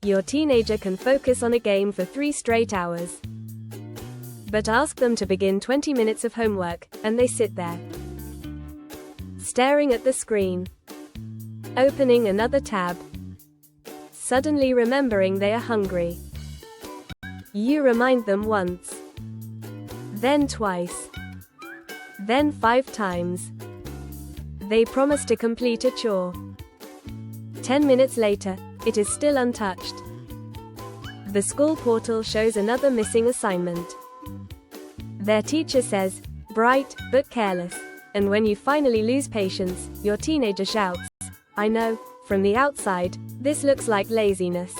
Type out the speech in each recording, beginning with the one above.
Your teenager can focus on a game for 3 straight hours. But ask them to begin 20 minutes of homework, and they sit there, staring at the screen, opening another tab, suddenly remembering they are hungry. You remind them once, then twice, then 5 times. They promise to complete a chore. 10 minutes later, it is still untouched. The school portal shows another missing assignment. Their teacher says, "Bright, but careless." And when you finally lose patience, your teenager shouts, "I know, from the outside, this looks like laziness."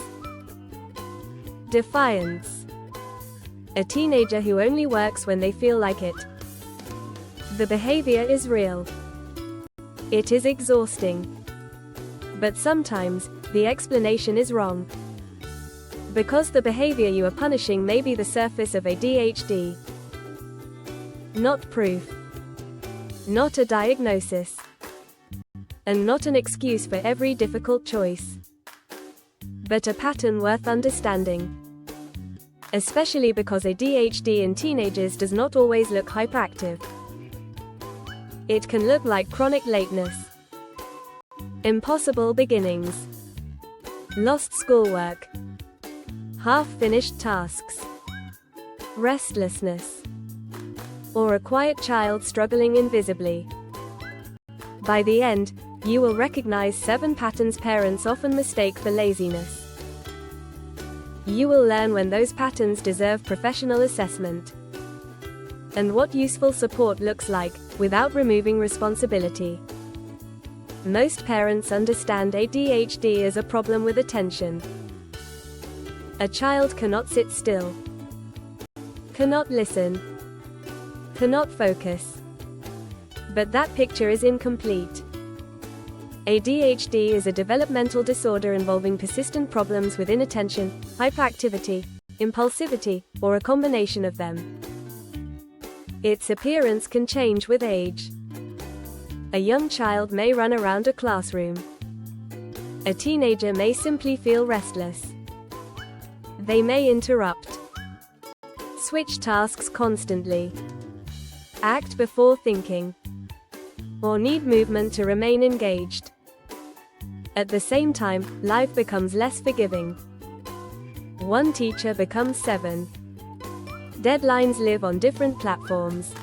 Defiance. A teenager who only works when they feel like it. The behavior is real. It is exhausting. But sometimes, the explanation is wrong. Because the behavior you are punishing may be the surface of ADHD. Not proof. Not a diagnosis. And not an excuse for every difficult choice. But a pattern worth understanding. Especially because ADHD in teenagers does not always look hyperactive. It can look like chronic lateness, impossible beginnings, lost schoolwork, half-finished tasks, restlessness, or a quiet child struggling invisibly. By the end, you will recognize 7 patterns parents often mistake for laziness. You will learn when those patterns deserve professional assessment, and what useful support looks like, without removing responsibility. Most parents understand ADHD as a problem with attention. A child cannot sit still, cannot listen, cannot focus. But that picture is incomplete. ADHD is a developmental disorder involving persistent problems with inattention, hyperactivity, impulsivity, or a combination of them. Its appearance can change with age. A young child may run around a classroom. A teenager may simply feel restless. They may interrupt, switch tasks constantly, act before thinking, or need movement to remain engaged. At the same time, life becomes less forgiving. One teacher becomes 7. Deadlines live on different platforms.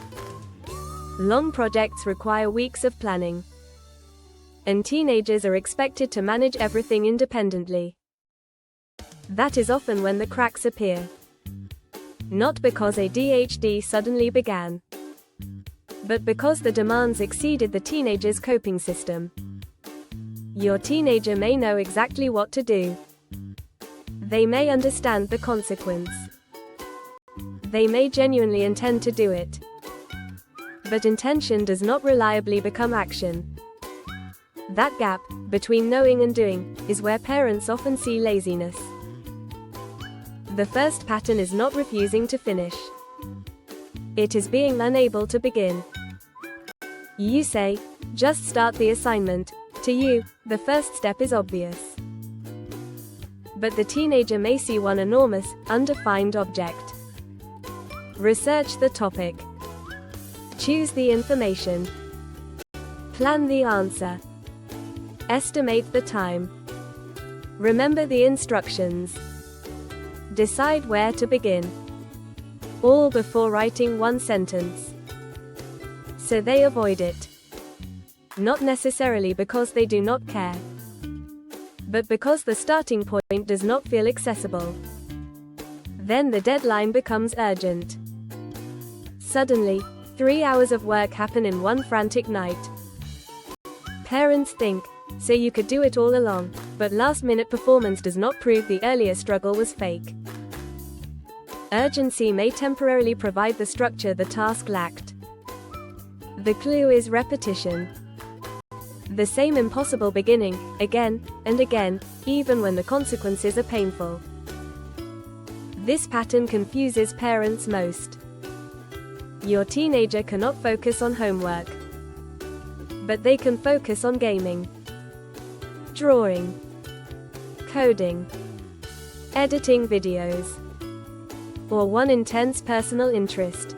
Long projects require weeks of planning. And teenagers are expected to manage everything independently. That is often when the cracks appear. Not because ADHD suddenly began, but because the demands exceeded the teenager's coping system. Your teenager may know exactly what to do. They may understand the consequence. They may genuinely intend to do it. But intention does not reliably become action. That gap, between knowing and doing, is where parents often see laziness. The first pattern is not refusing to finish. It is being unable to begin. You say, "Just start the assignment." To you, the first step is obvious. But the teenager may see one enormous, undefined object. Research the topic. Choose the information. Plan the answer. Estimate the time. Remember the instructions. Decide where to begin. All before writing one sentence. So they avoid it. Not necessarily because they do not care, but because the starting point does not feel accessible. Then the deadline becomes urgent. Suddenly, 3 hours of work happen in one frantic night. Parents think, "So you could do it all along," but last-minute performance does not prove the earlier struggle was fake. Urgency may temporarily provide the structure the task lacked. The clue is repetition. The same impossible beginning, again and again, even when the consequences are painful. This pattern confuses parents most. Your teenager cannot focus on homework, but they can focus on gaming, drawing, coding, editing videos, or one intense personal interest.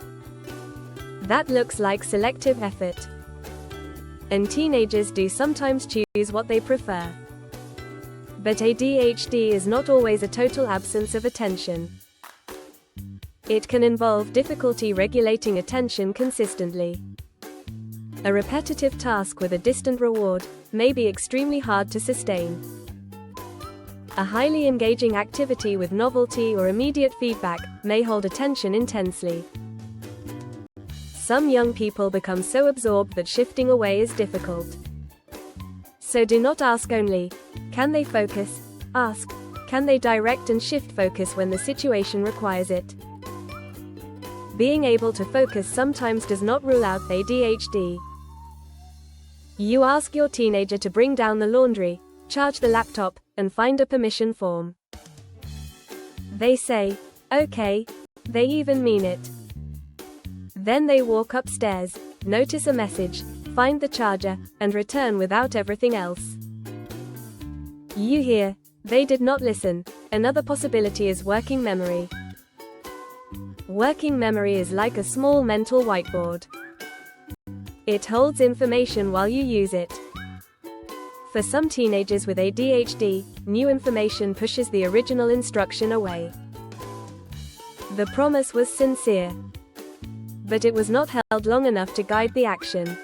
That looks like selective effort. And teenagers do sometimes choose what they prefer. But ADHD is not always a total absence of attention. It can involve difficulty regulating attention consistently. A repetitive task with a distant reward may be extremely hard to sustain. A highly engaging activity with novelty or immediate feedback may hold attention intensely. Some young people become so absorbed that shifting away is difficult. So do not ask only, can they focus? Ask, can they direct and shift focus when the situation requires it? Being able to focus sometimes does not rule out ADHD. You ask your teenager to bring down the laundry, charge the laptop, and find a permission form. They say, okay. They even mean it. Then they walk upstairs, notice a message, find the charger, and return without everything else. You hear, they did not listen. Another possibility is working memory. Working memory is like a small mental whiteboard. It holds information while you use it. For some teenagers with ADHD, new information pushes the original instruction away. The promise was sincere, but it was not held long enough to guide the action.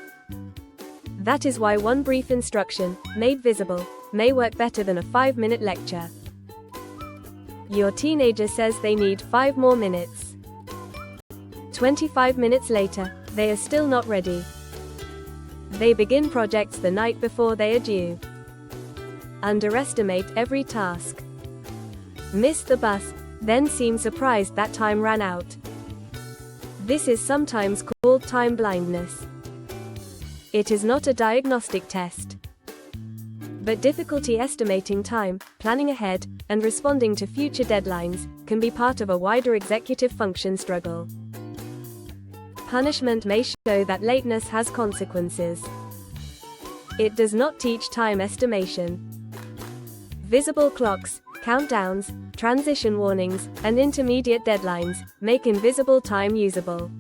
That is why one brief instruction, made visible, may work better than a 5-minute lecture. Your teenager says they need 5 more minutes. 25 minutes later, they are still not ready. They begin projects the night before they are due. Underestimate every task. Miss the bus, then seem surprised that time ran out. This is sometimes called time blindness. It is not a diagnostic test, but difficulty estimating time, planning ahead, and responding to future deadlines can be part of a wider executive function struggle. Punishment may show that lateness has consequences. It does not teach time estimation. Visible clocks, countdowns, transition warnings, and intermediate deadlines make invisible time usable.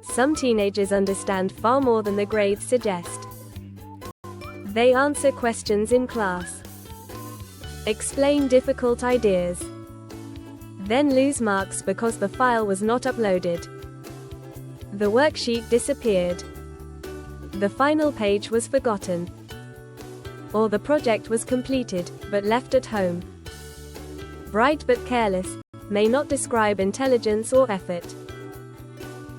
Some teenagers understand far more than the grades suggest. They answer questions in class, explain difficult ideas, then lose marks because the file was not uploaded. The worksheet disappeared. The final page was forgotten. Or the project was completed, but left at home. Bright but careless may not describe intelligence or effort.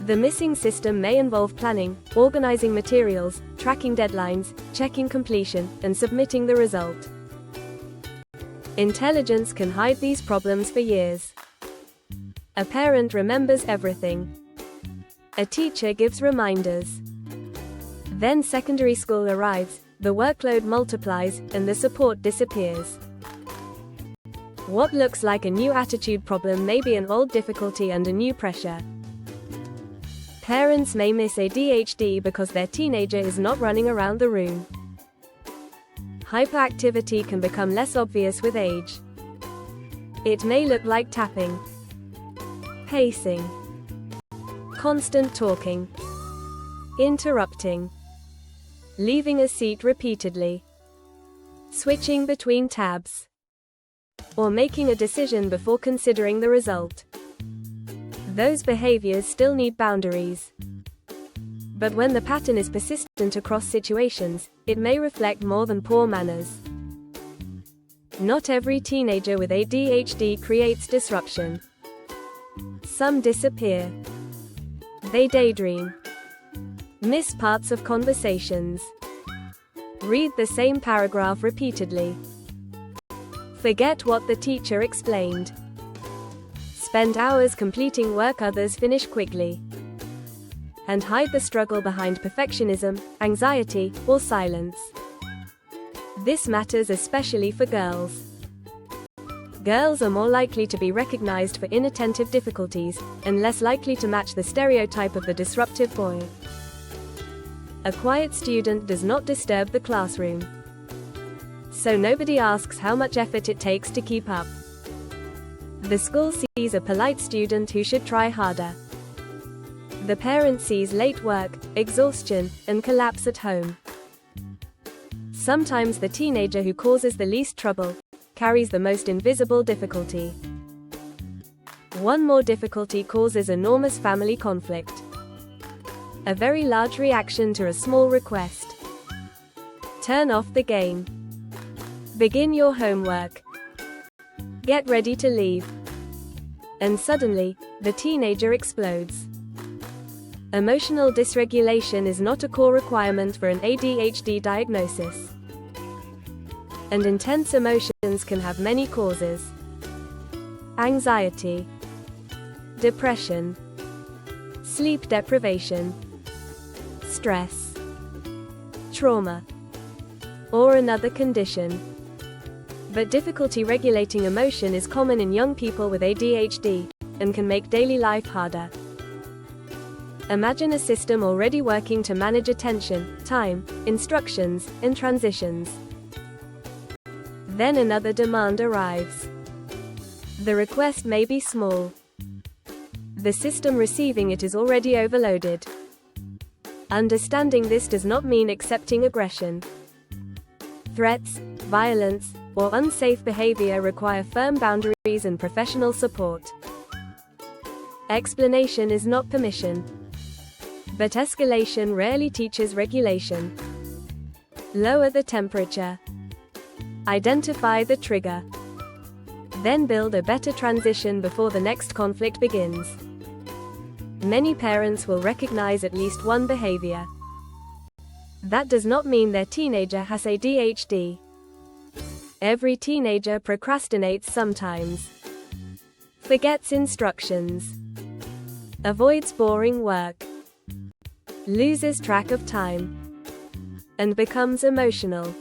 The missing system may involve planning, organizing materials, tracking deadlines, checking completion, and submitting the result. Intelligence can hide these problems for years. A parent remembers everything. A teacher gives reminders. Then secondary school arrives, the workload multiplies, and the support disappears. What looks like a new attitude problem may be an old difficulty under new pressure. Parents may miss ADHD because their teenager is not running around the room. Hyperactivity can become less obvious with age. It may look like tapping, pacing, constant talking, interrupting, leaving a seat repeatedly, switching between tabs, or making a decision before considering the result. Those behaviors still need boundaries. But when the pattern is persistent across situations, it may reflect more than poor manners. Not every teenager with ADHD creates disruption. Some disappear. They daydream, miss parts of conversations, read the same paragraph repeatedly, forget what the teacher explained, spend hours completing work others finish quickly, and hide the struggle behind perfectionism, anxiety, or silence. This matters especially for girls. Girls are more likely to be recognized for inattentive difficulties, and less likely to match the stereotype of the disruptive boy. A quiet student does not disturb the classroom. So nobody asks how much effort it takes to keep up. The school sees a polite student who should try harder. The parent sees late work, exhaustion, and collapse at home. Sometimes the teenager who causes the least trouble carries the most invisible difficulty. One more difficulty causes enormous family conflict. A very large reaction to a small request. Turn off the game. Begin your homework. Get ready to leave. And suddenly, the teenager explodes. Emotional dysregulation is not a core requirement for an ADHD diagnosis. And intense emotions can have many causes. Anxiety, depression, sleep deprivation, stress, trauma, or another condition. But difficulty regulating emotion is common in young people with ADHD, and can make daily life harder. Imagine a system already working to manage attention, time, instructions, and transitions. Then another demand arrives. The request may be small. The system receiving it is already overloaded. Understanding this does not mean accepting aggression. Threats, violence, or unsafe behavior require firm boundaries and professional support. Explanation is not permission. But escalation rarely teaches regulation. Lower the temperature. Identify the trigger. Then build a better transition before the next conflict begins. Many parents will recognize at least one behavior. That does not mean their teenager has ADHD. Every teenager procrastinates sometimes. Forgets instructions. Avoids boring work. Loses track of time. And becomes emotional.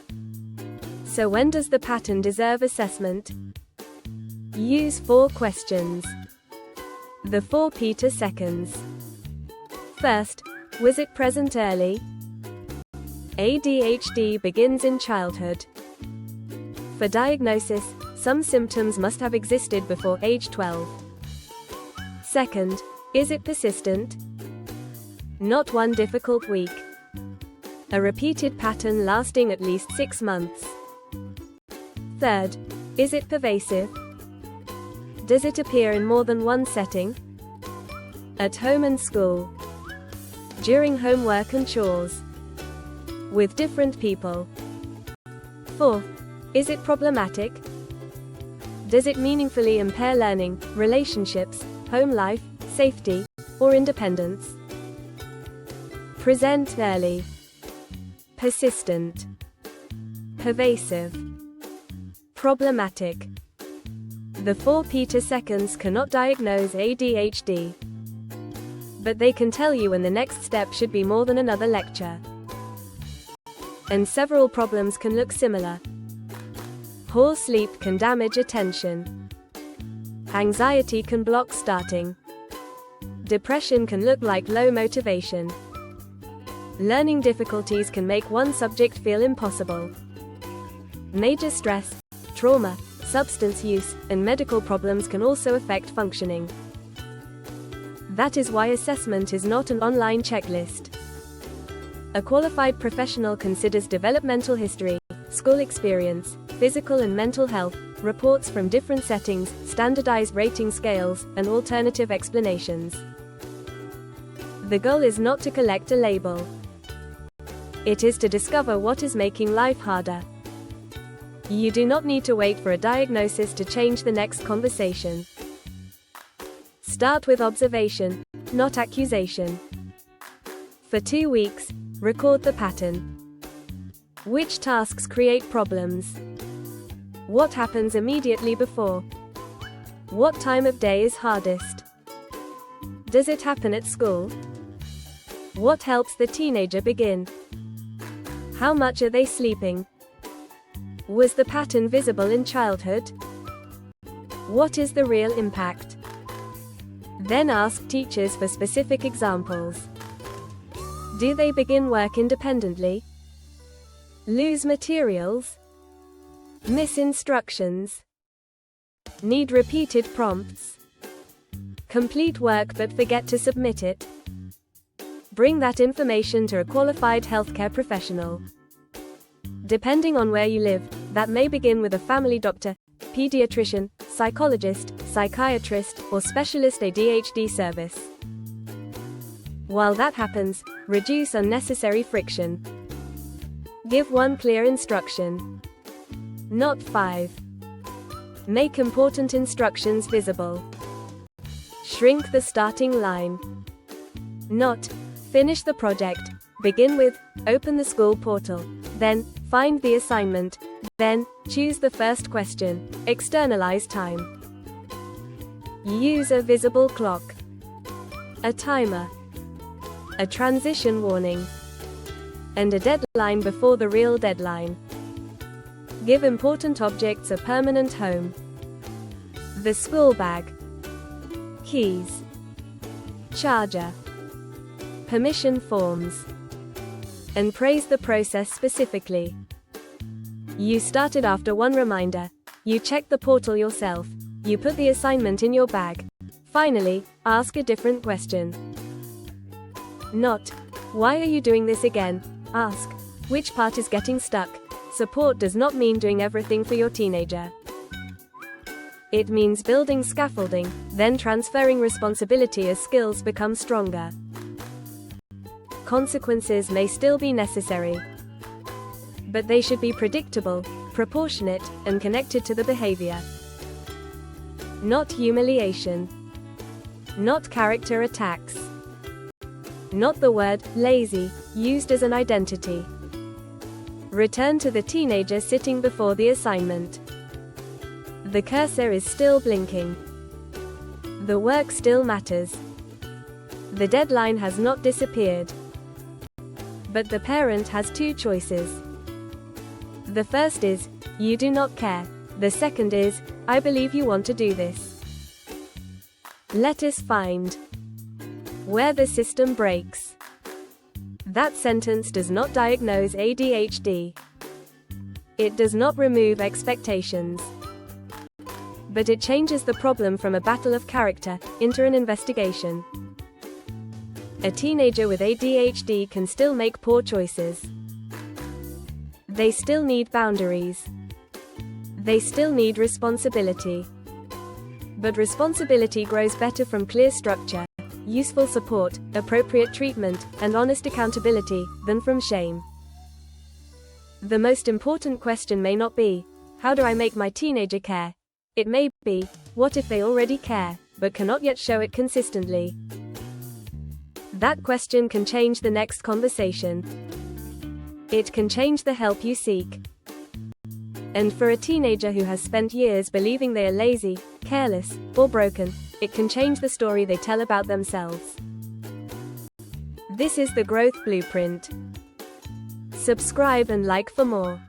So when does the pattern deserve assessment? Use 4 questions. The 4 Peter seconds. First, was it present early? ADHD begins in childhood. For diagnosis, some symptoms must have existed before age 12. Second, is it persistent? Not one difficult week. A repeated pattern lasting at least 6 months. Third, is it pervasive? Does it appear in more than one setting? At home and school. During homework and chores. With different people. Fourth, is it problematic? Does it meaningfully impair learning, relationships, home life, safety, or independence? Present early. Persistent. Pervasive. Problematic. The 4 Peter seconds cannot diagnose ADHD. But they can tell you when the next step should be more than another lecture. And several problems can look similar. Poor sleep can damage attention. Anxiety can block starting. Depression can look like low motivation. Learning difficulties can make one subject feel impossible. Major stress, trauma, substance use, and medical problems can also affect functioning. That is why assessment is not an online checklist. A qualified professional considers developmental history, school experience, physical and mental health, reports from different settings, standardized rating scales, and alternative explanations. The goal is not to collect a label. It is to discover what is making life harder. You do not need to wait for a diagnosis to change the next conversation. Start with observation, not accusation. For 2 weeks, record the pattern. Which tasks create problems? What happens immediately before? What time of day is hardest? Does it happen at school? What helps the teenager begin? How much are they sleeping? Was the pattern visible in childhood? What is the real impact? Then ask teachers for specific examples. Do they begin work independently? Lose materials? Miss instructions. Need repeated prompts. Complete work but forget to submit it. Bring that information to a qualified healthcare professional. Depending on where you live, that may begin with a family doctor, pediatrician, psychologist, psychiatrist, or specialist ADHD service. While that happens, reduce unnecessary friction. Give one clear instruction. Not 5. Make important instructions visible. Shrink the starting line. Not, finish the project. Begin with, open the school portal. Then, find the assignment. Then, choose the first question. Externalize time. Use a visible clock. A timer. A transition warning. And a deadline before the real deadline. Give important objects a permanent home. The school bag. Keys. Charger. Permission forms. And praise the process specifically. You started after one reminder. You checked the portal yourself. You put the assignment in your bag. Finally, ask a different question. Not, why are you doing this again? Ask, which part is getting stuck? Support does not mean doing everything for your teenager. It means building scaffolding, then transferring responsibility as skills become stronger. Consequences may still be necessary, but they should be predictable, proportionate, and connected to the behavior. Not humiliation. Not character attacks. Not the word lazy used as an identity. Return to the teenager sitting before the assignment. The cursor is still blinking. The work still matters. The deadline has not disappeared. But the parent has two choices. The first is, you do not care. The second is, I believe you want to do this. Let us find where the system breaks. That sentence does not diagnose ADHD. It does not remove expectations. But it changes the problem from a battle of character into an investigation. A teenager with ADHD can still make poor choices. They still need boundaries. They still need responsibility. But responsibility grows better from clear structure, useful support, appropriate treatment, and honest accountability, than from shame. The most important question may not be, how do I make my teenager care? It may be, what if they already care, but cannot yet show it consistently? That question can change the next conversation. It can change the help you seek. And for a teenager who has spent years believing they are lazy, careless, or broken, it can change the story they tell about themselves. This is the Growth Blueprint. Subscribe and like for more.